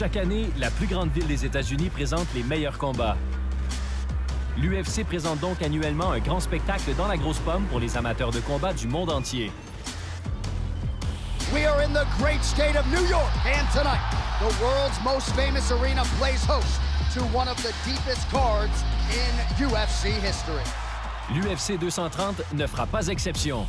Chaque année, la plus grande ville des États-Unis présente les meilleurs combats. L'UFC présente donc annuellement un grand spectacle dans la grosse pomme pour les amateurs de combat du monde entier. We are in the great state of New York, and tonight, the world's most famous arena plays host to one of the deepest cards in UFC history. L'UFC 230 ne fera pas exception.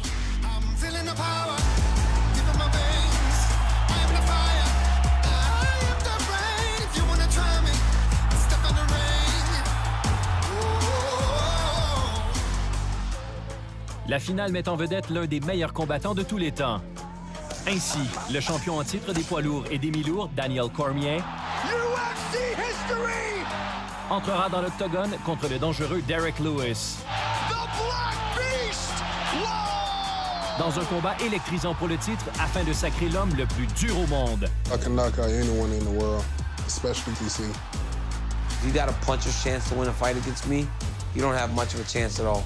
La finale met en vedette l'un des meilleurs combattants de tous les temps. Ainsi, le champion en titre des poids lourds et des mi-lourds, Daniel Cormier, UFC history! entrera dans l'octogone contre le dangereux Derek Lewis. The Black Beast! Whoa! Dans un combat électrisant pour le titre afin de sacrer l'homme le plus dur au monde. I can knock out anyone in the world, especially DC. If you got a puncher's chance to win a fight against me, you don't have much of a chance at all.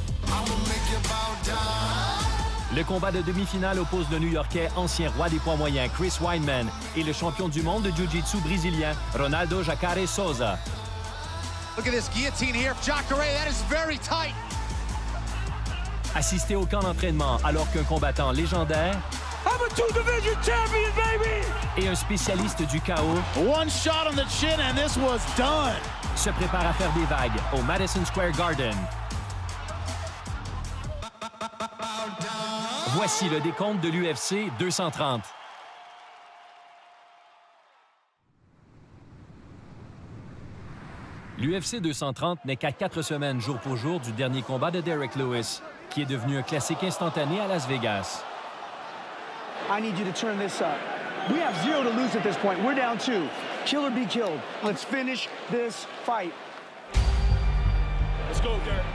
Le combat de demi-finale oppose le New-Yorkais ancien roi des poids moyens Chris Weidman et le champion du monde de Jiu-Jitsu brésilien Ronaldo Jacare Souza. Look at this guillotine here, Jacare, that is very tight. Assisté au camp d'entraînement alors qu'un combattant légendaire I'm a two-division champion, baby! et un spécialiste du chaos One shot on the chin and this was done. se préparent à faire des vagues au Madison Square Garden. Voici le décompte de l'UFC 230. L'UFC 230 n'est qu'à 4 semaines jour pour jour du dernier combat de Derek Lewis, qui est devenu un classique instantané à Las Vegas. I need you to turn this up. We have 0 to lose at this point. We're down 2. Kill or be killed. Let's finish this fight. Let's go, Derek.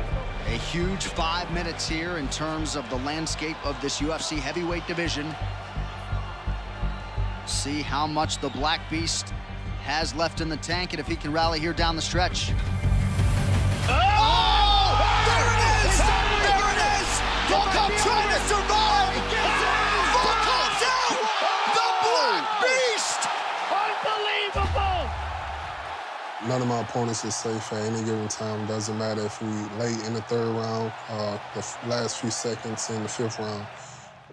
A huge 5 minutes here in terms of the landscape of this UFC heavyweight division. See how much the Black Beast has left in the tank and if he can rally here down the stretch. Oh! There it is! There it is! Volkov trying to survive! Volkov's out! The Black Beast! Unbelievable! None of my opponents is safe at any given time. Doesn't matter if we late in the 3rd round, the last few seconds in the 5th round.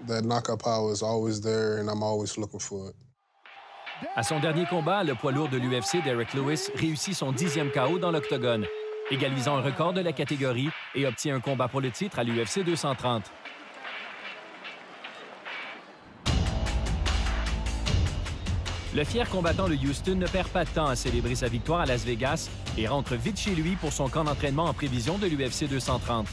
That knockout power is always there, and I'm always looking for it. À son dernier combat, le poids lourd de l'UFC, Derek Lewis, réussit son 10e KO dans l'octogone, égalisant un record de la catégorie et obtient un combat pour le titre à l'UFC 230. Le fier combattant de Houston ne perd pas de temps à célébrer sa victoire à Las Vegas et rentre vite chez lui pour son camp d'entraînement en prévision de l'UFC 230.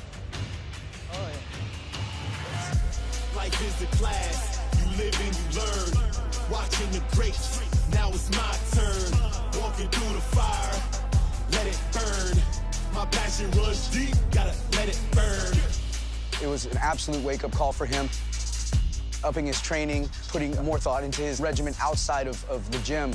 Life is a class, you live and you learn. Watching the greats, now it's my turn. Walking through the fire, let it burn. My passion runs deep, gotta let it burn. It was an absolute wake-up call for him. Upping his training, putting more thought into his regimen outside of the gym.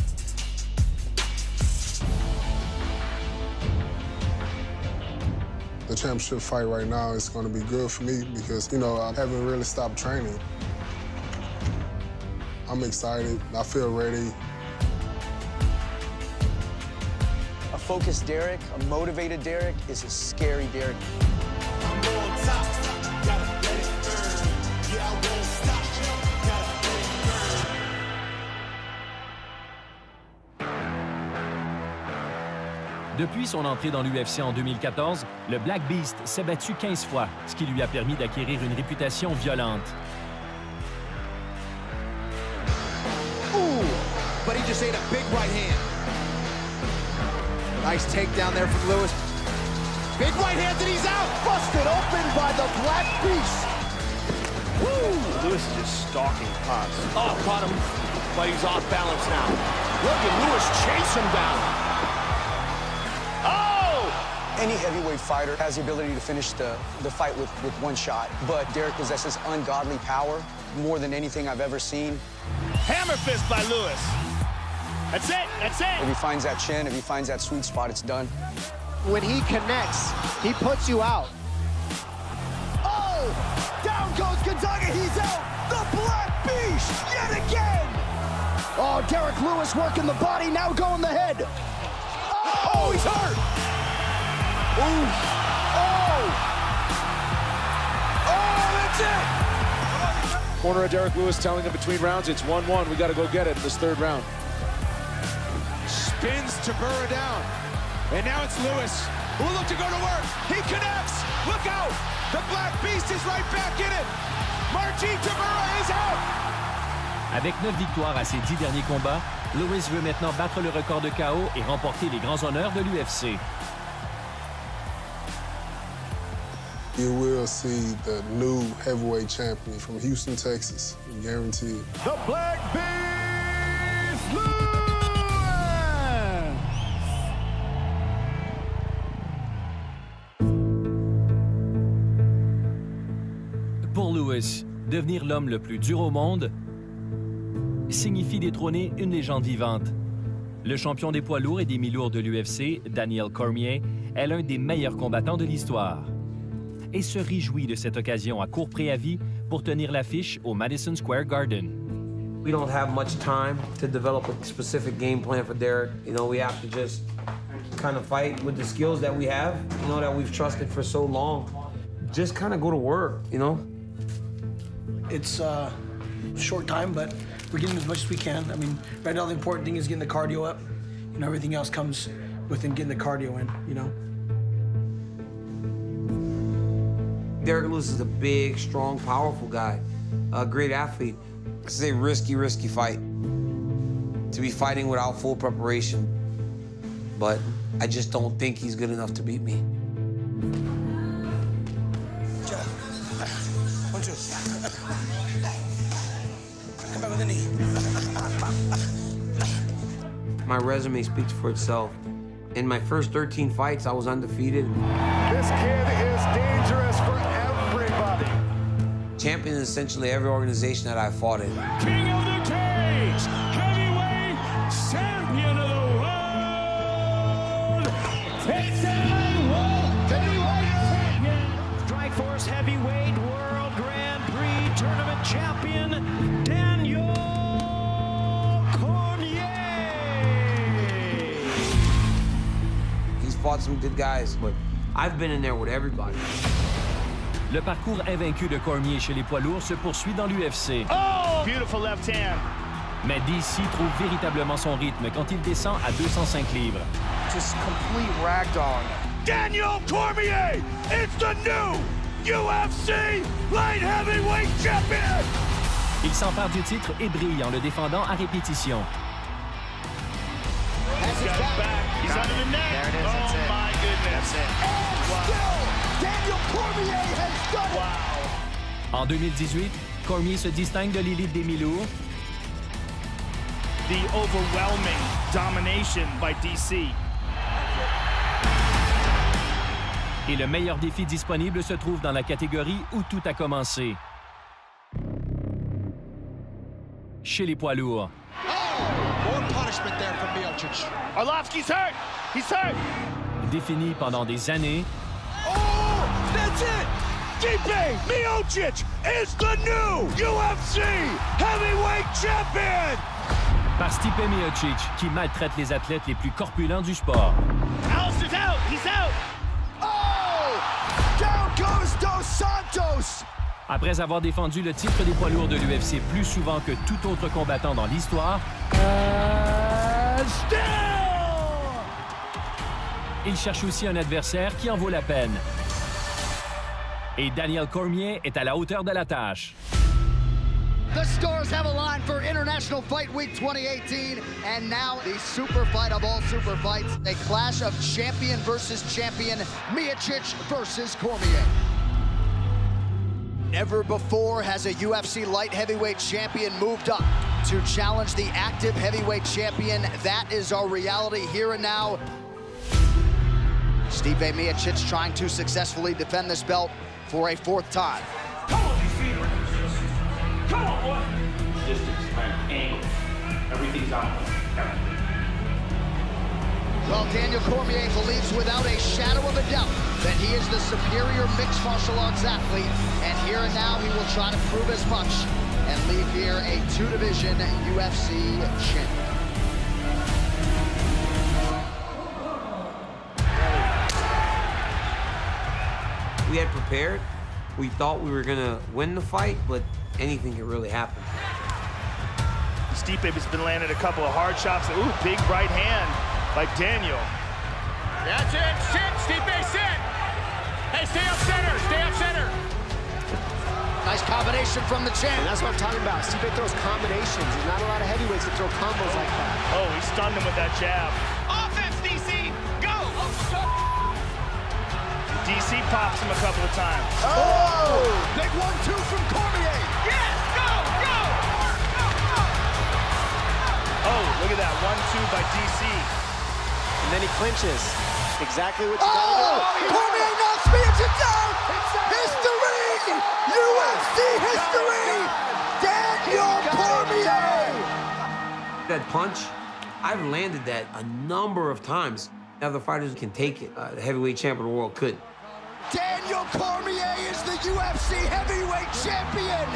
The championship fight right now is going to be good for me because, you know, I haven't really stopped training. I'm excited. I feel ready. A focused Derek, a motivated Derek is a scary Derek. I'm on top, gotta let it burn. Yeah, I won't stop, gotta let it burn. Depuis son entrée dans l'UFC en 2014, le Black Beast s'est battu 15 fois, ce qui lui a permis d'acquérir une réputation violente. Ooh, but he just ate a big right hand. Nice takedown there from Lewis. Big right hand and he's out. Busted open by the Black Beast. Woo! Lewis is just stalking Potts. Oh, caught him, but he's off balance now. Look at Lewis chase him down. Oh! Any heavyweight fighter has the ability to finish the fight with one shot, but Derek possesses ungodly power, more than anything I've ever seen. Hammer fist by Lewis. That's it, that's it. If he finds that chin, if he finds that sweet spot, it's done. When he connects, he puts you out. Oh! Down goes Gonzaga, he's out! The Black Beast, yet again! Oh, Derek Lewis working the body, now going the head. Oh, he's hurt. Ooh. Oh. Oh, that's it. Corner of Derek Lewis telling him between rounds, it's 1-1. We got to go get it in this third round. Spins to Tabura down. And now it's Lewis who will look to go to work. He connects. Look out. The Black Beast is right back in it. Marcin Tabura is out. Avec 9 victoires à ses 10 derniers combats, Lewis veut maintenant battre le record de KO et remporter les grands honneurs de l'UFC. You will see the new heavyweight champion from Houston, Texas, guaranteed. The Black Beast, Lewis! Pour Lewis, devenir l'homme le plus dur au monde signifie détrôner une légende vivante. Le champion des poids lourds et des mi-lourds de l'UFC, Daniel Cormier, est l'un des meilleurs combattants de l'histoire et se réjouit de cette occasion à court préavis pour tenir l'affiche au Madison Square Garden. We don't have much time to develop a specific game plan for Derek. You know, we have to just kind of fight with the skills that we have, you know, that we've trusted for so long. Just kind of go to work, you know? It's a short time, but we're getting as much as we can. I mean, right now the important thing is getting the cardio up. You know, everything else comes within getting the cardio in, you know? Derek Lewis is a big, strong, powerful guy, a great athlete. This is a risky fight to be fighting without full preparation, but I just don't think he's good enough to beat me. 1, 2. Come back with a knee. My resume speaks for itself. In my first 13 fights, I was undefeated. This kid is dangerous for everybody. Champion in essentially every organization that I fought in. King of the cage, heavyweight champion of the world. It's a world heavyweight champion. Strikeforce heavyweight world Grand Prix tournament champion, Daniel Cormier. He's fought some good guys, but I've been in there with everybody. Le parcours invaincu de Cormier chez les poids lourds se poursuit dans l'UFC. Oh! Beautiful left hand. Mais DC trouve véritablement son rythme quand il descend à 205 livres. Just complete ragdoll. Daniel Cormier is the new UFC light heavyweight champion! Il s'empare du titre et brille en le défendant à répétition. He's got it back. He's under the net. There it is. That's it. My goodness. And still, Daniel Cormier has done it. En 2018, Cormier se distingue de l'élite des mi-lourds. The overwhelming domination by DC. Et le meilleur défi disponible se trouve dans la catégorie où tout a commencé. Chez les poids lourds. More punishment there from Miocic. Arlovski's hurt. He's hurt. Défini pendant des années. Oh, that's it. Stipe Miocic is the new UFC heavyweight champion. Par Stipe Miocic, qui maltraite les athlètes les plus corpulents du sport. Alistair's out. He's out. Oh! Down goes Dos Santos! Après avoir défendu le titre des poids lourds de l'UFC plus souvent que tout autre combattant dans l'histoire, il cherche aussi un adversaire qui en vaut la peine. Et Daniel Cormier est à la hauteur de la tâche. The stars have aligned for International Fight Week 2018, and now the super fight of all super fights, a clash of champion versus champion, Miocic versus Cormier. Never before has a UFC light heavyweight champion moved up to challenge the active heavyweight champion. That is our reality here and now. Stipe Miocic trying to successfully defend this belt for a fourth time. Come on, you feet. Come on, boy. Distance, angle. Everything's on. Well, Daniel Cormier believes without a shadow of a doubt that he is the superior mixed martial arts athlete, and here and now he will try to prove as much and leave here a two-division UFC champion. We had prepared. We thought we were gonna win the fight, but anything could really happen. Stipe has been landing a couple of hard shots. Ooh, big right hand by Daniel. That's it, sit, Stipe, sit. Hey, stay up center, stay up center. Nice combination from the champ. And that's what I'm talking about. Stipe throws combinations. There's not a lot of heavyweights that throw combos like that. Oh, he stunned him with that jab. Offense, DC, go! DC pops him a couple of times. Oh! Big 1-2 from Cormier. Yes, go, go! Oh, look at that, 1-2 by DC. And then he clinches. Exactly what you Oh! gotta do. Cormier knocks Miocic down! History! UFC history! Daniel Cormier! That punch, I've landed that a number of times. Other fighters can take it. The heavyweight champion of the world couldn't. Daniel Cormier is the UFC heavyweight champion!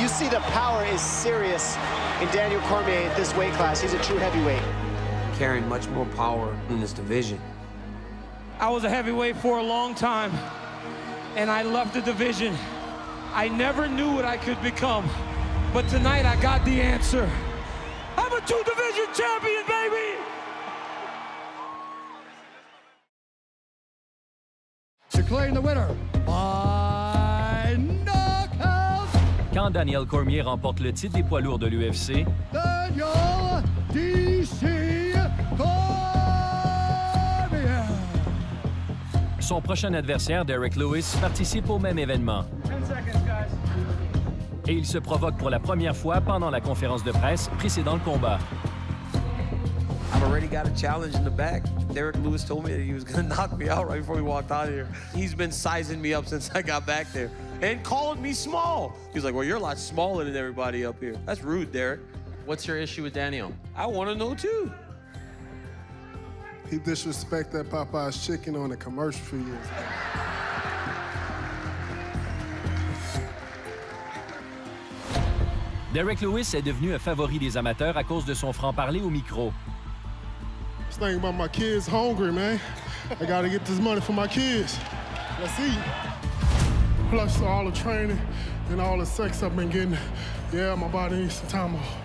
You see the power is serious in Daniel Cormier at this weight class. He's a true heavyweight. Carrying much more power in this division. I was a heavyweight for a long time, and I loved the division. I never knew what I could become, but tonight I got the answer. I'm a two-division champion, baby! Declaring the winner by knockout. Quand Daniel Cormier remporte le titre des poids lourds de l'UFC, Daniel DC Cormier. Son prochain adversaire, Derek Lewis, participe au même événement. 10 seconds, guys. Et il se provoque pour la première fois pendant la conférence de presse précédant le combat. I've already got a challenge in the back. Derek Lewis told me that he was gonna knock me out right before we walked out of here. He's been sizing me up since I got back there and calling me small. He's like, well, you're a lot smaller than everybody up here. That's rude, Derek. What's your issue with Daniel? I want to know too. He disrespected that Popeye's chicken on the commercial for years. Derek Lewis est devenu un favori des amateurs à cause de son franc-parler au micro. Just thinking about my kids hungry, man. I gotta get this money for my kids. Let's eat. Plus all the training and all the sex I've been getting. Yeah, my body needs some time off.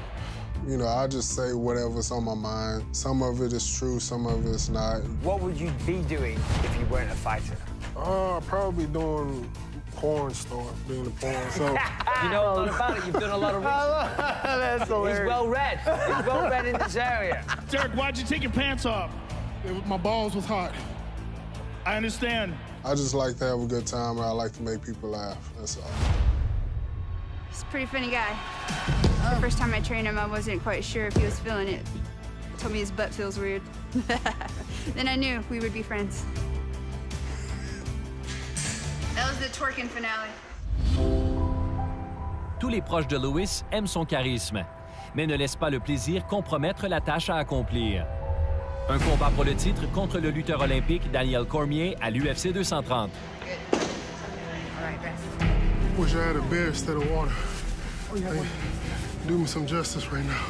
You know, I just say whatever's on my mind. Some of it is true, some of it's not. What would you be doing if you weren't a fighter? I'd probably be doing porn star, being a porn. So you know a lot about it. You've done a lot of research. That's hilarious. He's well read. He's well read in this area. Derek, why'd you take your pants off? My balls was hot. I understand. I just like to have a good time, and I like to make people laugh. That's all. He's a pretty funny guy. The first time I trained him, I wasn't quite sure if he was feeling it. He told me his butt feels weird. Then I knew we would be friends. That was the twerking finale. Tous les proches de Lewis aiment son charisme, mais ne laissent pas le plaisir compromettre la tâche à accomplir. Un combat pour le titre contre le lutteur olympique Daniel Cormier à l'UFC 230. Wish I had a beer instead of water. Hey, do me some justice right now.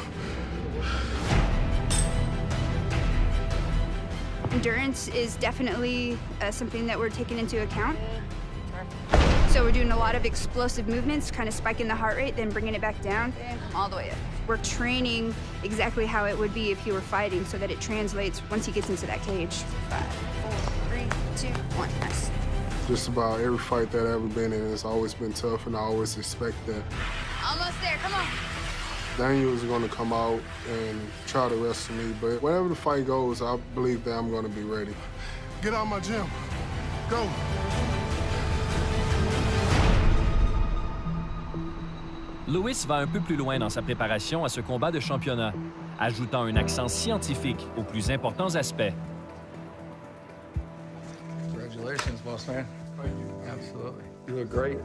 Endurance is definitely something that we're taking into account. So we're doing a lot of explosive movements, kind of spiking the heart rate, then bringing it back down, and all the way up. We're training exactly how it would be if he were fighting so that it translates once he gets into that cage. 5, 4, 3, 2, 1, nice. Just about every fight that I've ever been in has always been tough, and I always expect that. Almost there, come on. Daniel is going to come out and try to wrestle me, but whatever the fight goes, I believe that I'm going to be ready. Get out of my gym. Go. Lewis va un peu plus loin dans sa préparation à ce combat de championnat, ajoutant un accent scientifique aux plus importants aspects. Congratulations, boss man. Thank you. Absolutely. You look great.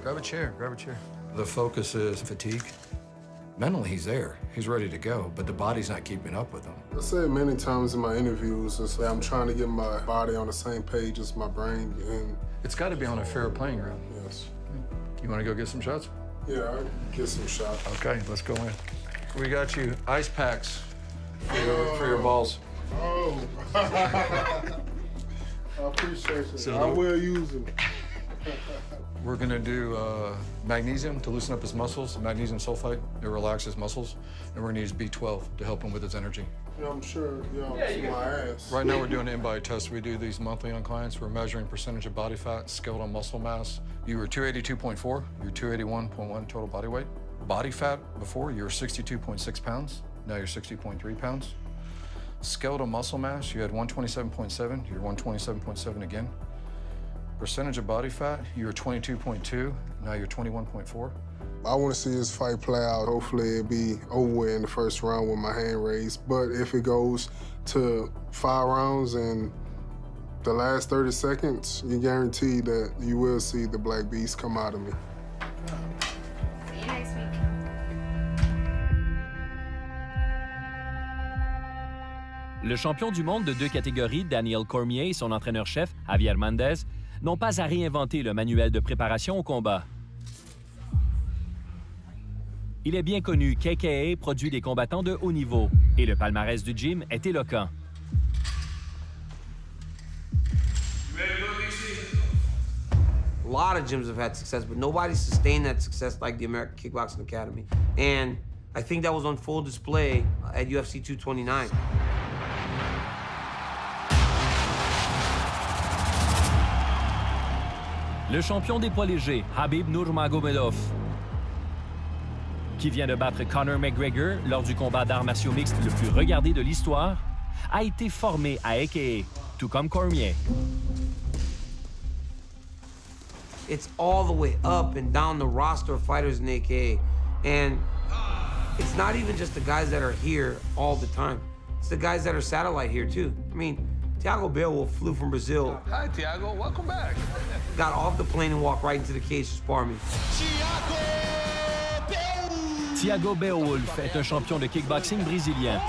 Grab a chair, grab a chair. The focus is fatigue. Mentally, he's there. He's ready to go, but the body's not keeping up with him. I said many times in my interviews, I'm trying to get my body on the same page as my brain, and it's got to be on a fair playing ground. Yes. You want to go get some shots? Yeah, I get some shots. Okay, let's go in. We got you ice packs for your balls. Oh. I appreciate it. I will use them. We're gonna do magnesium to loosen up his muscles, magnesium sulfite, it relaxes muscles, and we're gonna use B12 to help him with his energy. Yeah, I'm sure y'all see my ass. Right now we're doing an in-body test. We do these monthly on clients. We're measuring percentage of body fat, skeletal muscle mass. You were 282.4, you're 281.1 total body weight. Body fat before, you were 62.6 pounds, now you're 60.3 pounds. Skeletal muscle mass, you had 127.7, you're 127.7 again. Percentage of body fat, you were 22.2, now you're 21.4. I want to see this fight play out. Hopefully it'll be over in the first round with my hand raised. But if it goes to 5 rounds and the last 30 seconds, you guarantee that you will see the Black Beast come out of me. See you next week. Le champion du monde de 2 catégories, Daniel Cormier, et son entraîneur-chef, Javier Mendez, n'ont pas à réinventer le manuel de préparation au combat. Il est bien connu qu'AKA produit des combattants de haut niveau et le palmarès du gym est éloquent. A lot of gyms have had success, but nobody sustained that success like the American Kickboxing Academy. And I think that was on full display at UFC 229. Le champion des poids légers, Khabib Nurmagomedov, qui vient de battre Conor McGregor lors du combat d'arts martiaux mixtes le plus regardé de l'histoire, a été formé à AKA, tout comme Cormier. It's all the way up and down the roster of fighters in AKA. And it's not even just the guys that are here all the time. It's the guys that are satellite here, too. I mean, Thiago Beowulf flew from Brazil. Hi, Thiago. Welcome back. Got off the plane and walked right into the cage to spar me. Thiago Beowulf est un champion de kickboxing brésilien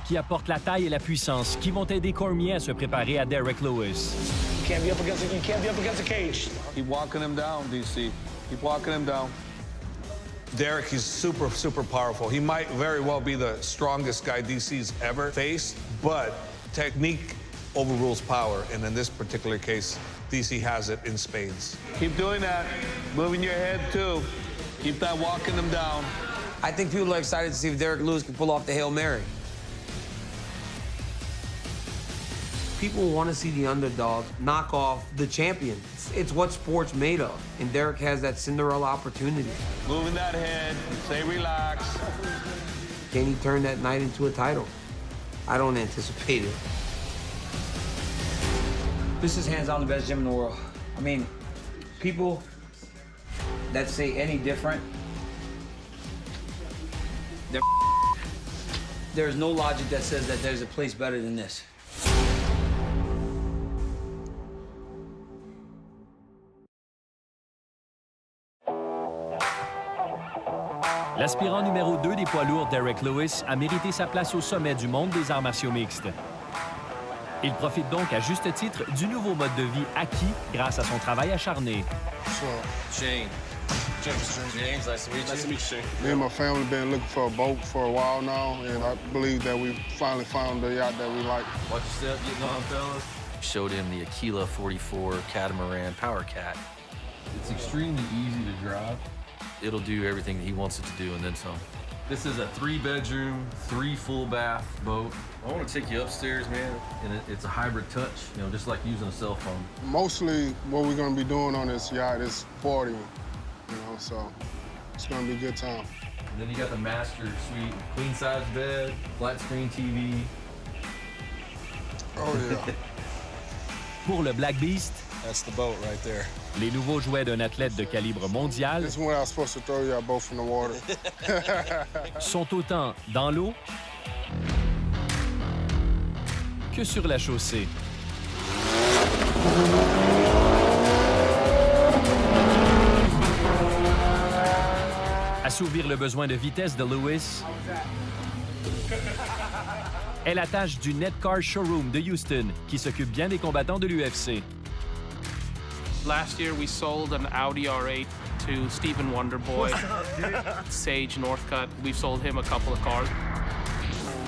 qui apporte la taille et la puissance qui vont aider Cormier à se préparer à Derek Lewis. You can't be up against the cage. Keep walking him down, DC. Keep walking him down. Derek is super, super powerful. He might very well be the strongest guy DC's ever faced, but technique overrules power, and in this particular case, DC has it in spades. Keep doing that. Moving your head, too. Keep that walking them down. I think people are excited to see if Derek Lewis can pull off the Hail Mary. People want to see the underdog knock off the champion. It's what sport's made of, and Derek has that Cinderella opportunity. Moving that head, stay relaxed. Can he turn that night into a title? I don't anticipate it. This is hands down the best gym in the world. I mean, people that say any different, there's no logic that says that there's a place better than this. L'aspirant numéro 2 des poids lourds, Derek Lewis, a mérité sa place au sommet du monde des arts martiaux mixtes. Il profite donc à juste titre du nouveau mode de vie acquis grâce à son travail acharné. Shane. James, nice to meet you. Nice to meet you, Shane. Me and my family been looking for a boat for a while now, and I believe that we finally found the yacht that we like. Watch your step, getting on, fellas. Showed him the Aquila 44 catamaran power cat. It's extremely easy to drive. It'll do everything he wants it to do and then some. This is a 3-bedroom, 3 full bath boat. I want to take you upstairs, man, and it's a hybrid touch, you know, just like using a cell phone. Mostly what we're going to be doing on this yacht is partying, you know, so it's going to be a good time. And then you got the master suite, queen-size bed, flat-screen TV. Oh, yeah. Pour le Black Beast, that's the boat right there. Les nouveaux jouets d'un athlète de calibre mondial This is when I was supposed to throw y'all both in the water. sont autant dans l'eau que sur la chaussée. Assouvir le besoin de vitesse de Lewis est la tâche du Netcar Showroom de Houston, qui s'occupe bien des combattants de l'UFC. Last year, we sold an Audi R8 to Stephen Wonderboy, Sage Northcutt. We've sold him a couple of cars.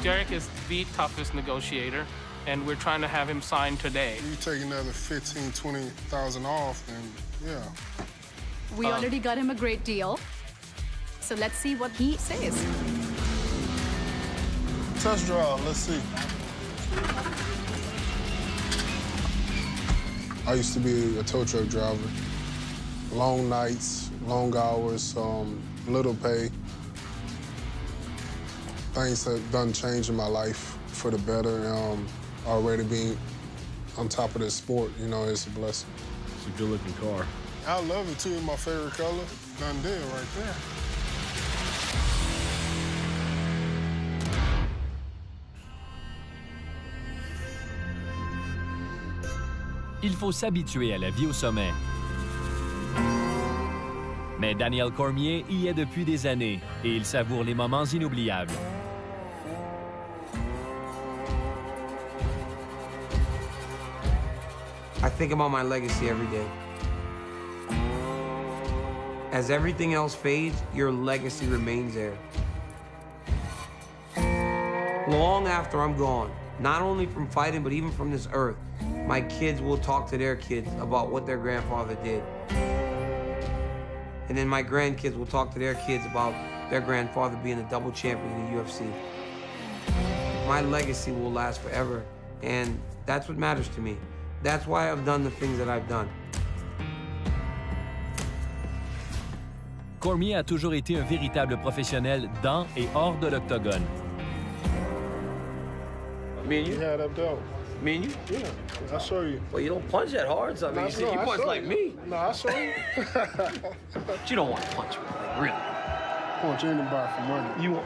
Derek is the toughest negotiator, and we're trying to have him sign today. You take another 15, 20,000 off, and yeah. We already got him a great deal, so let's see what he says. Test drive, let's see. I used to be a tow truck driver. Long nights, long hours, little pay. Things have done change in my life for the better. Already being on top of this sport, you know, it's a blessing. It's a good-looking car. I love it, too. My favorite color. Done deal right there. Il faut s'habituer à la vie au sommet. Mais Daniel Cormier y est depuis des années et il savoure les moments inoubliables. I think about my legacy every day. As everything else fades, your legacy remains there. Long after I'm gone, not only from fighting, but even from this earth, my kids will talk to their kids about what their grandfather did. And then my grandkids will talk to their kids about their grandfather being a double champion in the UFC. My legacy will last forever, and that's what matters to me. That's why I've done the things that I've done. Cormier a toujours été un véritable professionnel dans et hors de l'octogone. Me and you? Yeah, that dope. Me and you? Yeah, I'll show you. Well, you don't punch that hard, so I mean, you punch like me. No, I'll show you. But you don't want to punch me, like, really. Punch anybody for money. You want...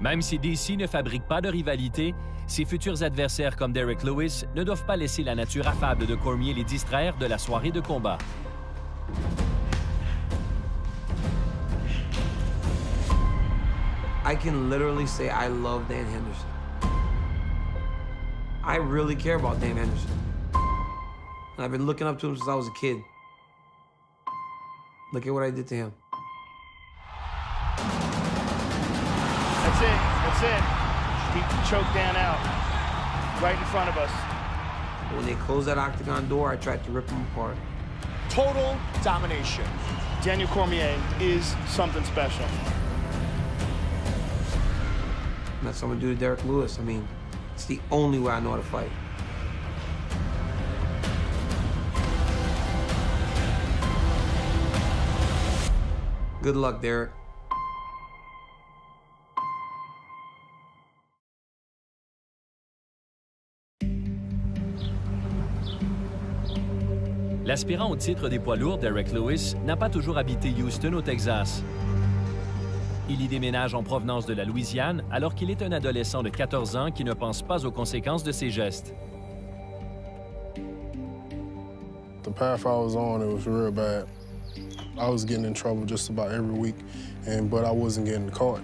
Même si DC ne fabrique pas de rivalité, ses futurs adversaires comme Derek Lewis ne doivent pas laisser la nature affable de Cormier les distraire de la soirée de combat. I can literally say I love Dan Henderson. I really care about Dan Henderson. And I've been looking up to him since I was a kid. Look at what I did to him. That's it. That's it. Keep the choke down out. Right in front of us. When they closed that octagon door, I tried to rip them apart. Total domination. Daniel Cormier is something special. And that's what I'm gonna do to Derek Lewis. I mean, it's the only way I know how to fight. Good luck, Derek. L'aspirant au titre des poids lourds, Derek Lewis, n'a pas toujours habité Houston, au Texas. Il y déménage en provenance de la Louisiane alors qu'il est un adolescent de 14 ans qui ne pense pas aux conséquences de ses gestes. The path I was on, it was real bad. I was getting in trouble just about every week, but I wasn't getting caught.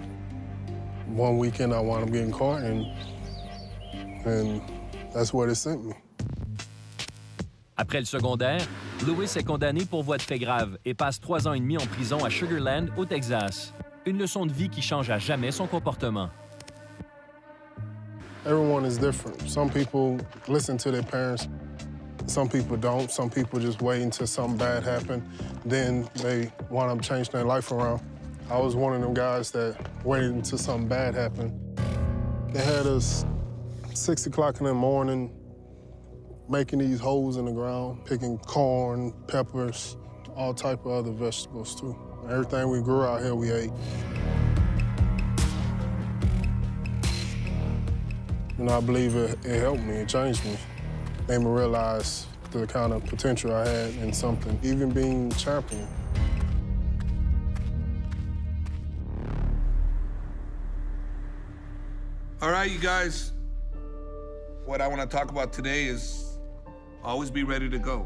One weekend I wound up getting caught, and that's where they sent me. Après le secondaire, Lewis est condamné pour voies de fait graves et passe 3 ans et demi en prison à Sugar Land, au Texas. Une leçon de vie qui change à jamais son comportement. Everyone is different. Some people listen to their parents. Some people don't. Some people just wait until something bad happens. Then they wind up changing their life around. I was one of them guys that waited until something bad happened. They had us 6 o'clock in the morning making these holes in the ground, picking corn, peppers, all type of other vegetables too. Everything we grew out here, we ate. And I believe it helped me, it changed me. Made me realize the kind of potential I had in something, even being champion. All right, you guys. What I want to talk about today is always be ready to go.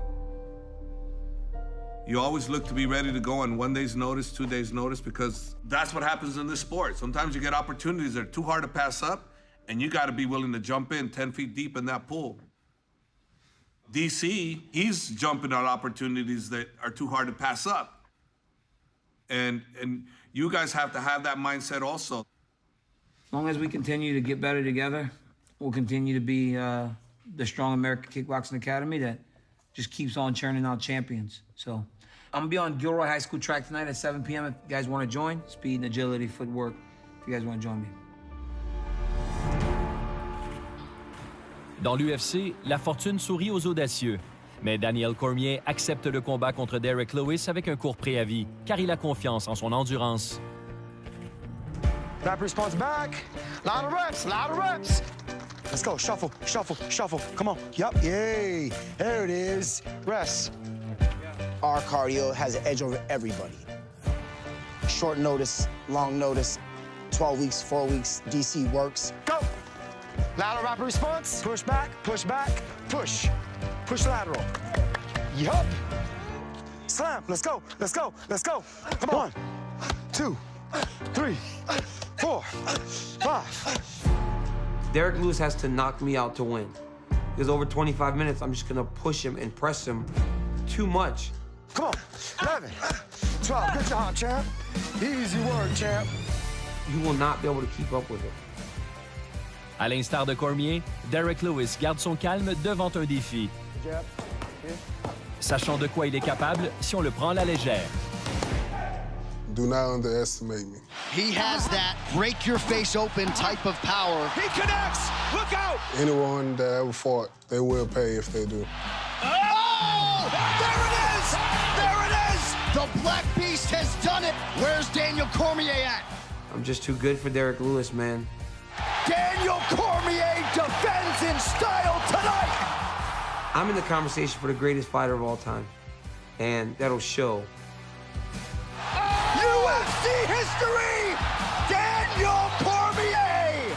You always look to be ready to go on 1 day's notice, 2 days' notice, because that's what happens in this sport. Sometimes you get opportunities that are too hard to pass up, and you got to be willing to jump in 10 feet deep in that pool. DC, he's jumping on opportunities that are too hard to pass up. And you guys have to have that mindset also. As long as we continue to get better together, we'll continue to be the strong American Kickboxing Academy that just keeps on churning out champions. So I'm gonna be on Gilroy High School track tonight at 7 p.m. if you guys want to join. Speed and agility, footwork, if you guys want to join me. Dans l'UFC, la fortune sourit aux audacieux. Mais Daniel Cormier accepte le combat contre Derek Lewis avec un court préavis, car il a confiance en son endurance. Rap response back. Lot of reps, lot of reps. Let's go, shuffle, shuffle, shuffle. Come on, yep, yay. There it is, rest. Our cardio has an edge over everybody. Short notice, long notice, 12 weeks, 4 weeks, DC works. Go. Lateral rapid response. Push back, push back, push. Push lateral. Yup. Slam. Let's go. Let's go. Let's go. Come on. 1, 2, 3, 4, 5. Derek Lewis has to knock me out to win. Because over 25 minutes, I'm just gonna push him and press him too much. Come on. 11, 12. Good job, champ. Easy work, champ. You will not be able to keep up with it. À l'instar de Cormier, Derek Lewis garde son calme devant un défi, sachant de quoi il est capable si on le prend à la légère. Do not underestimate me. He has that break your face open type of power. He connects! Look out! Anyone that ever fought, they will pay if they do. Oh! There it is! There it is! The Black Beast has done it! Where's Daniel Cormier at? I'm just too good for Derek Lewis, man. Daniel Cormier defends in style tonight! I'm in the conversation for the greatest fighter of all time, and that'll show. UFC history! Daniel Cormier!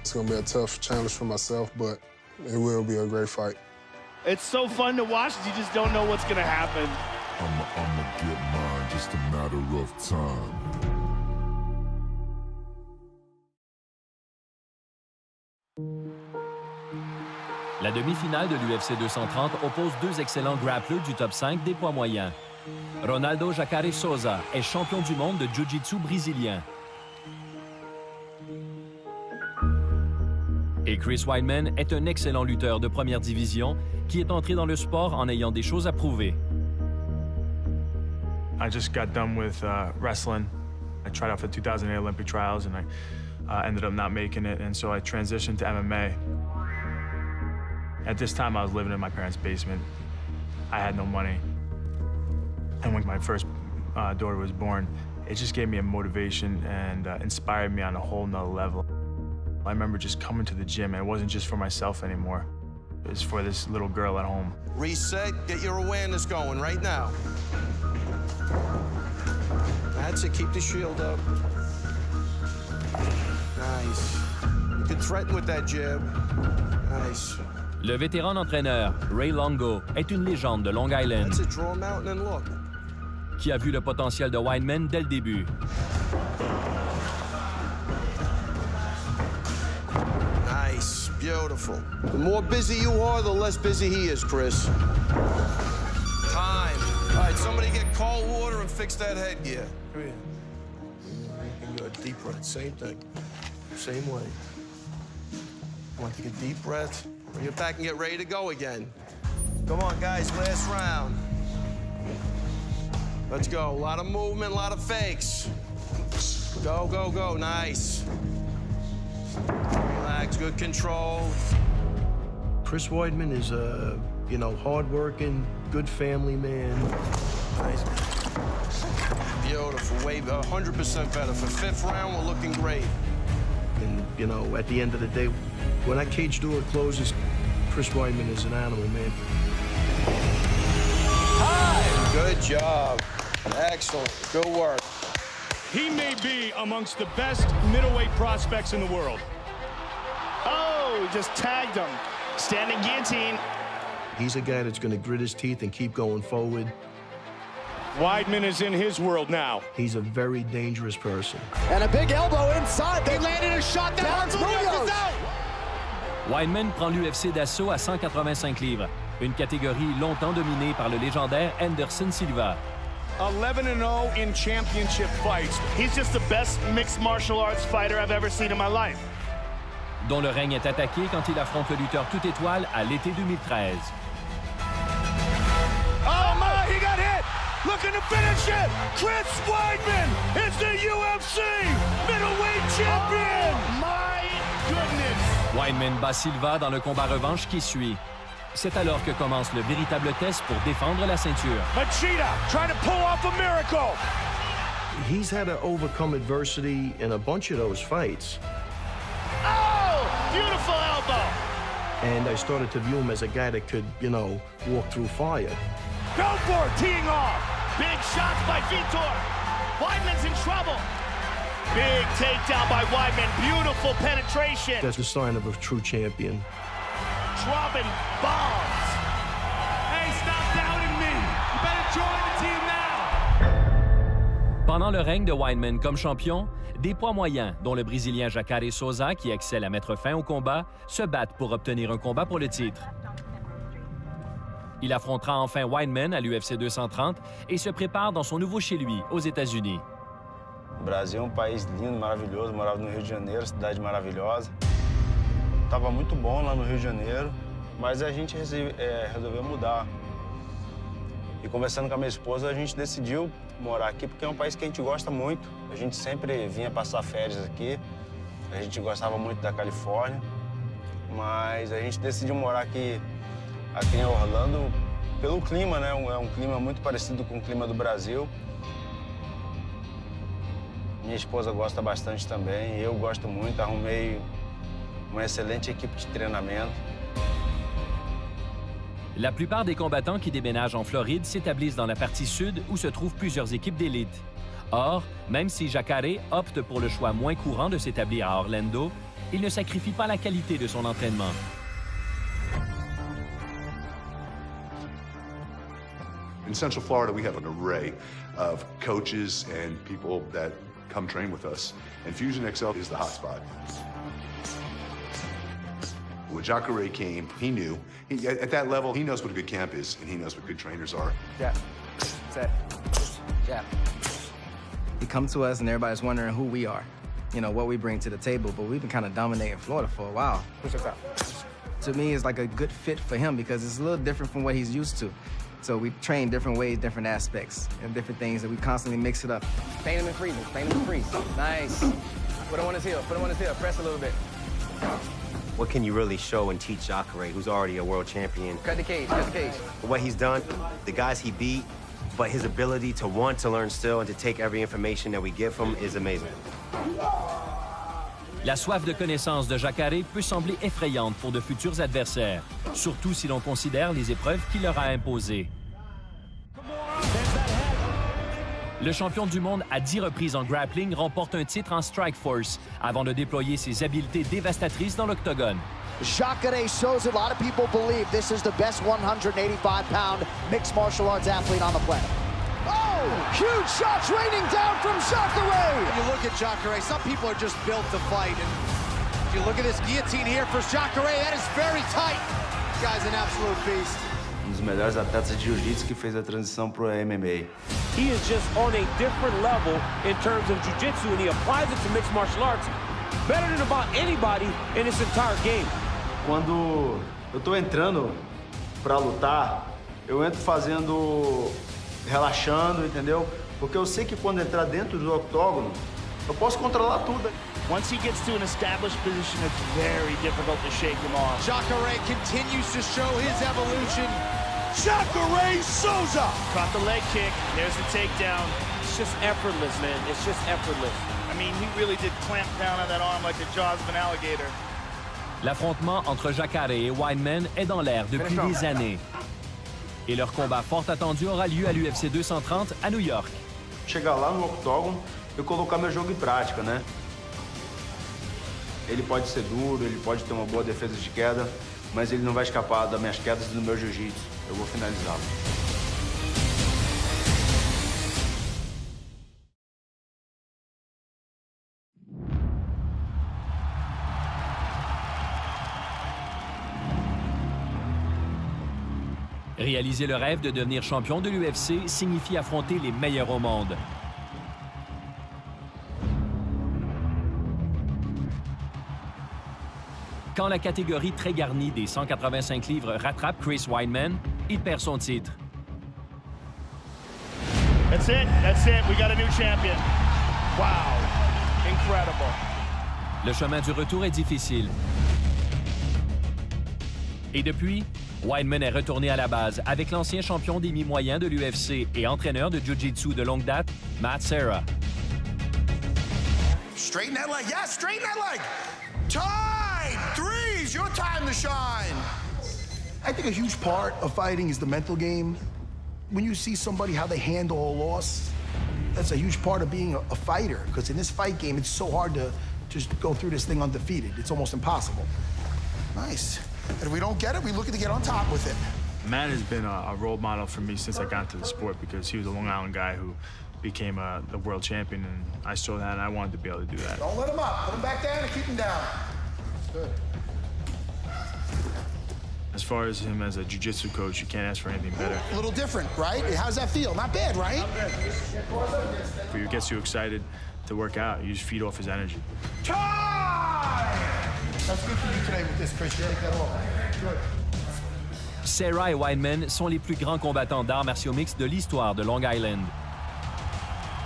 It's going to be a tough challenge for myself, but it will be a great fight. It's so fun to watch, you just don't know what's going to happen. I'm going to get mine, just a matter of time. La demi-finale de l'UFC 230 oppose deux excellents grappleurs du top 5 des poids moyens. Ronaldo Jacare Souza est champion du monde de jiu-jitsu brésilien. Et Chris Weidman est un excellent lutteur de première division qui est entré dans le sport en ayant des choses à prouver. I just got done with wrestling. I tried out for the 2008 Olympic trials and I ended up not making it, and so I transitioned to MMA. At this time, I was living in my parents' basement. I had no money. And when my first daughter was born, it just gave me a motivation and inspired me on a whole nother level. I remember just coming to the gym, and it wasn't just for myself anymore. It was for this little girl at home. Reset, get your awareness going right now. That's it, keep the shield up. Nice. You can threaten with that jab. Nice. Le vétéran entraîneur, Ray Longo, est une légende de Long Island qui a vu le potentiel de Weidman dès le début. Nice, beautiful. The more busy you are, the less busy he is, Chris. Time. All right, somebody get cold water and fix that headgear. Come here. And you a deep breath, same thing. Same way. I want to take a deep breath. Bring it back and get ready to go again. Come on, guys, last round. Let's go. A lot of movement, a lot of fakes. Go, go, go. Nice. Relax, good control. Chris Weidman is a, hard-working, good family man. Nice. Beautiful. Way 100% better. For fifth round, we're looking great. And, at the end of the day, when that cage door closes, Chris Weidman is an animal, man. Hi! Good job. Excellent. Good work. He may be amongst the best middleweight prospects in the world. Oh, he just tagged him. Standing guillotine. He's a guy that's going to grit his teeth and keep going forward. Weidman is in his world now. He's a very dangerous person. And a big elbow inside. They landed a shot that hurts Munoz. Wineman prend l'UFC d'assaut à 185 livres, une catégorie longtemps dominée par le légendaire Anderson Silva. 11-0 in championship fights. He's just the best mixed martial arts fighter I've ever seen in my life. Dont le règne est attaqué quand il affronte le lutteur toute étoile à l'été 2013. Oh my, he got hit! Looking to finish it! Chris Weidman is the UFC middleweight champion! Oh my goodness! Wineman bat Silva dans le combat revanche qui suit. C'est alors que commence le véritable test pour défendre la ceinture. Machida trying to pull off a miracle! He's had to overcome adversity in a bunch of those fights. Oh! Beautiful elbow! And I started to view him as a guy that could, you know, walk through fire. Go for it, teeing off! Big shots by Vitor! Weidman's in trouble! Big takedown by Weidman, beautiful penetration! That's the sign of a true champion. Dropping bombs! Hey, stop doubting me! You better join the team now! Pendant le règne de Wineman comme champion, des poids moyens, dont le Brésilien Jacare Souza, qui excelle à mettre fin au combat, se battent pour obtenir un combat pour le titre. Il affrontera enfin Wineman à l'UFC 230 et se prépare dans son nouveau chez lui, aux États-Unis. O Brasil é país lindo, maravilhoso. Morava no Rio de Janeiro, cidade maravilhosa. Tava muito bom lá no Rio de Janeiro, mas a gente resolveu mudar. E conversando com a minha esposa, a gente decidiu morar aqui porque é país que a gente gosta muito. A gente sempre vinha passar férias aqui. A gente gostava muito da Califórnia, mas a gente decidiu morar aqui em Orlando pelo clima, né? É clima muito parecido com o clima do Brasil. Minha esposa gosta bastante também, eu gosto muito. Arrumei uma excelente équipe de treinamento. La plupart des combattants qui déménagent en Floride s'établissent dans la partie sud où se trouvent plusieurs équipes d'élite. Or, même si Jacare opte pour le choix moins courant de s'établir à Orlando, il ne sacrifie pas la qualité de son entraînement. In Central Florida, we have an array of coaches and people that come train with us, and Fusion XL is the hotspot. When Jacare came, he knew. At that level, he knows what a good camp is, and he knows what good trainers are. Jab, set, jab. He come to us, and everybody's wondering who we are, you know, what we bring to the table, but we've been kind of dominating Florida for a while. Push us out. To me, it's like a good fit for him because it's a little different from what he's used to. So we train different ways, different aspects, and different things that we constantly mix it up. Paint him and freeze him, paint him and freeze. Nice. Put him on his heel, put him on his heel, press a little bit. What can you really show and teach Jacare, who's already a world champion? Cut the cage, cut the cage. What he's done, the guys he beat, but his ability to want to learn still and to take every information that we give him is amazing. La soif de connaissance de Jacare peut sembler effrayante pour de futurs adversaires, surtout si l'on considère les épreuves qu'il leur a imposées. Le champion du monde à 10 reprises en grappling remporte un titre en Strikeforce avant de déployer ses habiletés dévastatrices dans l'octogone. Jacare Souza, a lot of people believe this is the best 185-pound mixed martial arts athlete on the planet. Oh, huge shots raining down from Jacare. You look at Jacare, some people are just built to fight. And if you look at this guillotine here for Jacare, that is very tight. This guy's an absolute beast. Um dos melhores atletas de jiu-jitsu que fez a transição pro MMA. He is just on a different level in terms of jiu-jitsu, and he applies it to mixed martial arts better than about anybody in this entire game. Quando eu tô entrando pra lutar, eu entro relaxando, entendeu? Porque eu sei que quando entrar dentro do octógono, eu posso controlar tudo. Once he gets to an established position, it's very difficult to shake him off. Jacare continues to show his evolution. Jacare Souza! Caught the leg kick. There's the takedown. It's just effortless, man. It's just effortless. I mean, he really did clamp down on that arm like the jaws of an alligator. L'affrontement entre Jacare et Wineman est dans l'air depuis des années. Et leur combat fort attendu aura lieu à l'UFC 230 à New York. Chegar lá no octógono e colocar meu jogo em prática, né? Ele pode ser duro, ele pode ter uma boa defesa de queda, mas ele não vai escapar das minhas quedas e do meu jiu-jitsu. Eu vou finalizá-lo. Réaliser le rêve de devenir champion de l'UFC signifie affronter les meilleurs au monde. Quand la catégorie très garnie des 185 livres rattrape Chris Weidman, il perd son titre. That's it. That's it. We got a new champion. Wow. Incredible. Le chemin du retour est difficile. Et depuis, Weidman est retourné à la base avec l'ancien champion des mi-moyens de l'UFC et entraîneur de Jiu-Jitsu de longue date, Matt Serra. Straighten that leg. Yes, straighten that leg. Time! Threes, your time to shine. I think a huge part of fighting is the mental game. When you see somebody, how they handle a loss, that's a huge part of being a fighter. Because in this fight game, it's so hard to just go through this thing undefeated. It's almost impossible. Nice. And if we don't get it, we looking to get on top with it. Matt has been a role model for me since I got into the sport because he was a Long Island guy who became the world champion, and I saw that, and I wanted to be able to do that. Don't let him up. Put him back down and keep him down. Good. As far as him as a jiu-jitsu coach, you can't ask for anything better. A little different, right? How does that feel? Not bad, right? If he gets you excited to work out, you just feed off his energy. That's good for you today with this, Chris. You take that off. Good. Serra et Weidman sont les plus grands combattants d'arts martiaux mixtes de l'histoire de Long Island.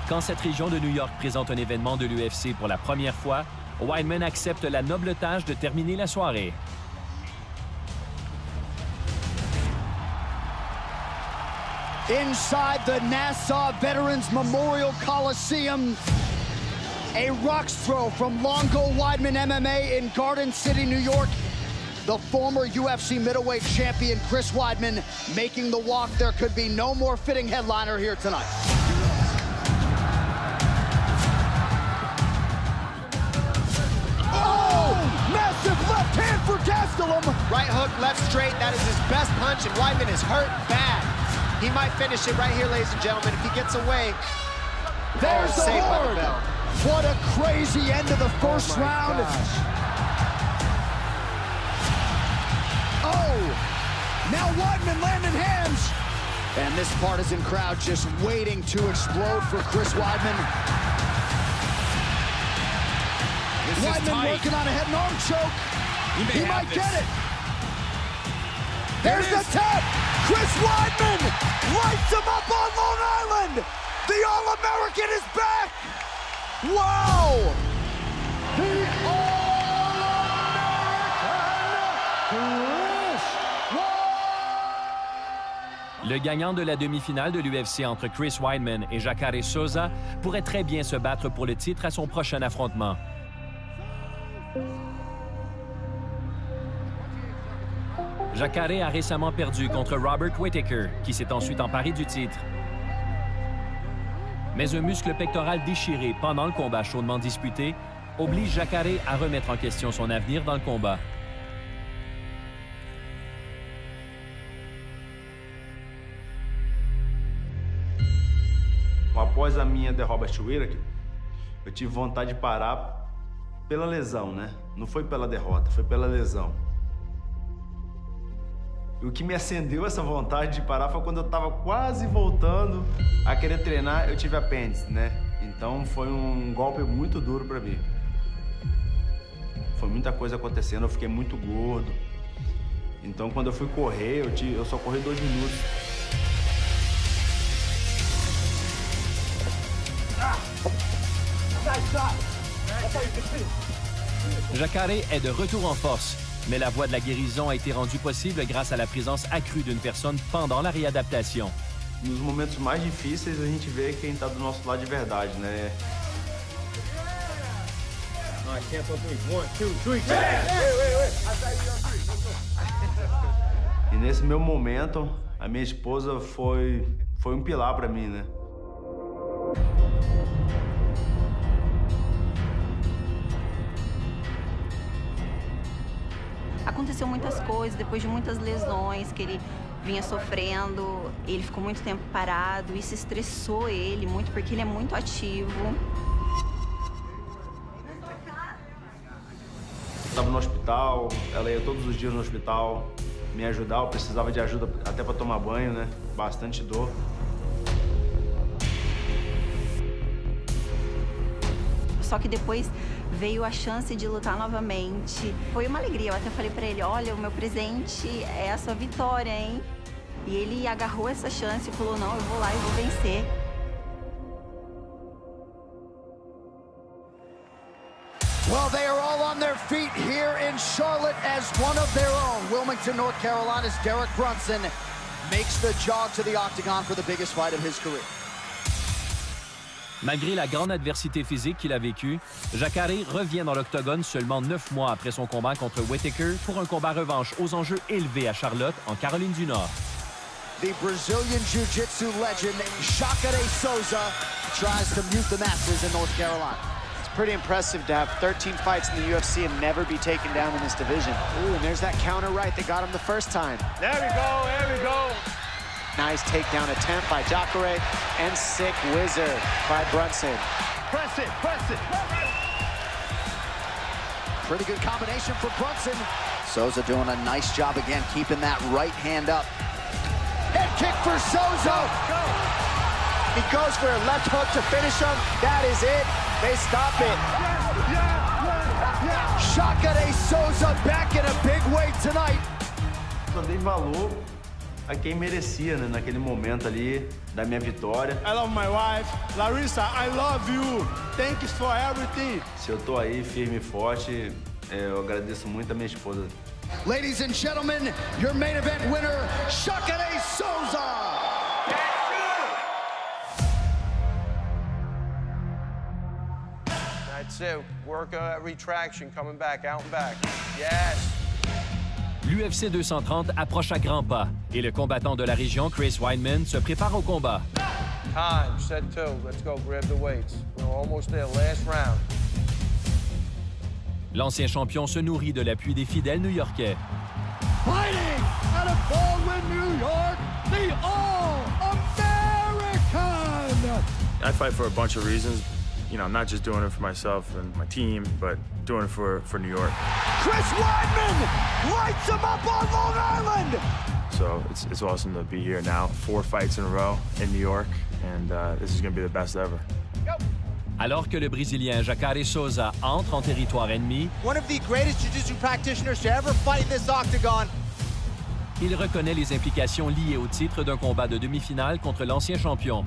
Quand cette région de New York présente un événement de l'UFC pour la première fois, Weidman accepte la noble tâche de terminer la soirée. Inside the Nassau Veterans Memorial Coliseum, a rocks throw from Longo Weidman MMA in Garden City, New York. The former UFC middleweight champion Chris Weidman making the walk. There could be no more fitting headliner here tonight. Oh! Massive left hand for Gastelum. Right hook, left straight. That is his best punch, and Weidman is hurt bad. He might finish it right here, ladies and gentlemen. If he gets away, there's the board. What a crazy end to the first round. Gosh. Oh, now Weidman landing hands. And this partisan crowd just waiting to explode for Chris Weidman. Weidman working on a head and arm choke. He might get it. There's the tap. Chris Weidman lights him up on Long Island. The All-American is back. Wow. The All-American. Le gagnant de la demi-finale de l'UFC entre Chris Weidman et Jacare Souza pourrait très bien se battre pour le titre à son prochain affrontement. Jacare a récemment perdu contre Robert Whittaker, qui s'est ensuite emparé du titre. Mais un muscle pectoral déchiré pendant le combat chaudement disputé oblige Jacare à remettre en question son avenir dans le combat. Após a minha derrota de Whittaker, eu tive vontade de parar pela lesão, né? Não foi pela derrota, foi pela lesão. E o que me acendeu essa vontade de parar foi quando eu estava quase voltando a querer treinar, eu tive apêndice, né? Então foi um golpe muito duro para mim. Foi muita coisa acontecendo, eu fiquei muito gordo. Então quando eu fui correr, eu só corri 2 minutos. Jacare est de retour en force, mais la voie de la guérison a été rendue possible grâce à la présence accrue d'une personne pendant la réadaptation. Nos momentos mais difíceis, a gente vê quem está do nosso lado de verdade, né? E nesse meu momento, a minha esposa foi um pilar para mim, né? Aconteceu muitas coisas, depois de muitas lesões que ele vinha sofrendo, ele ficou muito tempo parado, isso estressou ele muito, porque ele é muito ativo. Estava no hospital, ela ia todos os dias no hospital, me ajudar. Eu precisava de ajuda até para tomar banho, né? Bastante dor. Só que depois veio a chance de lutar novamente. Foi uma alegria. Eu até falei pra ele, olha, o meu presente é a sua vitória, hein? E ele agarrou essa chance e falou, não, eu vou lá e vou vencer. Well, they are all on their feet here in Charlotte as one of their own. Wilmington, North Carolina's Derek Brunson makes the jog to the octagon for the biggest fight of his career. Malgré la grande adversité physique qu'il a vécue, Jacare revient dans l'octogone seulement 9 mois après son combat contre Whittaker pour un combat revanche aux enjeux élevés à Charlotte, en Caroline du Nord. The Brazilian Jiu-Jitsu legend, Jacare Souza, tries to mute the masses in North Carolina. It's pretty impressive to have 13 fights in the UFC and never be taken down in this division. Ooh, and there's that counter right that got him the first time. There we go, there we go. Nice takedown attempt by Jacare and sick whizzer by Brunson. Press it, press it. Pretty good combination for Brunson. Souza doing a nice job again, keeping that right hand up. Head kick for Souza. Go. He goes for a left hook to finish him. That is it. They stop it. Jacare Souza back in a big way tonight. Só dei valor a quem merecia, né, naquele momento ali da minha vitória. I love my wife. Larissa, I love you. Thank you for everything. Se eu tô aí firme e forte, eu agradeço muito a minha esposa. Ladies and gentlemen, your main event winner, Jacare Souza. That's it. Work that retraction, coming back, out and back. Yes. L'UFC 230 approche à grands pas et le combattant de la région, Chris Weidman, se prépare au combat. Time, set two. Let's go, grab the weights. We're almost there, last round. L'ancien champion se nourrit de l'appui des fidèles new-yorkais. Fighting out of Baldwin, New York, the All-American! I fight for a bunch of reasons. You know, not just doing it for myself and my team, but doing it for New York. Chris Weidman lights him up on Long Island! So it's awesome to be here now. 4 fights in a row in New York, and this is going to be the best ever. Alors que le Brésilien Jacare Souza entre en territoire ennemi, One of the greatest jiu-jitsu practitioners to ever fight in this octagon. il reconnaît les implications liées au titre d'un combat de demi-finale contre l'ancien champion.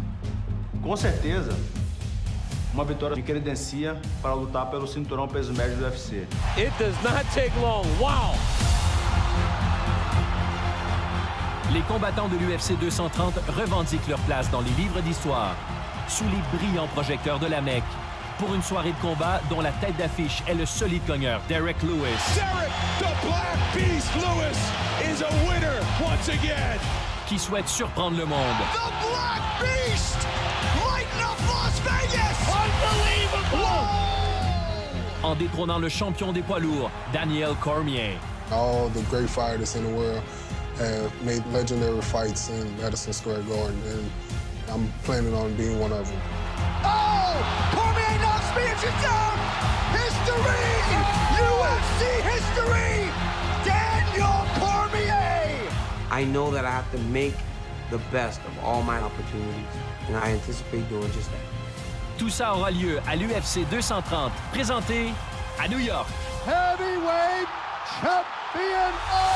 Com certeza, uma vitória me credencia para lutar pelo cinturão peso médio do UFC. It does not take long. Wow! Les combattants de l'UFC 230 revendiquent leur place dans les livres d'histoire, sous les brillants projecteurs de la Mecque, pour une soirée de combat dont la tête d'affiche est le solide cogneur Derek Lewis. Derek, the Black Beast Lewis, is a winner once again. Qui souhaite surprendre le monde. The Black Beast! Lighting up Las Vegas! Unbelievable! En détrônant le champion des poids lourds, Daniel Cormier. All the great fighters in the world have made legendary fights in Madison Square Garden, and I'm planning on being one of them. Oh! Cormier knocks Miocic down! History! UFC history! Daniel Cormier! I know that I have to make the best of all my opportunities, and I anticipate doing just that. Tout ça aura lieu à l'UFC 230, présenté à New York. Heavyweight champion of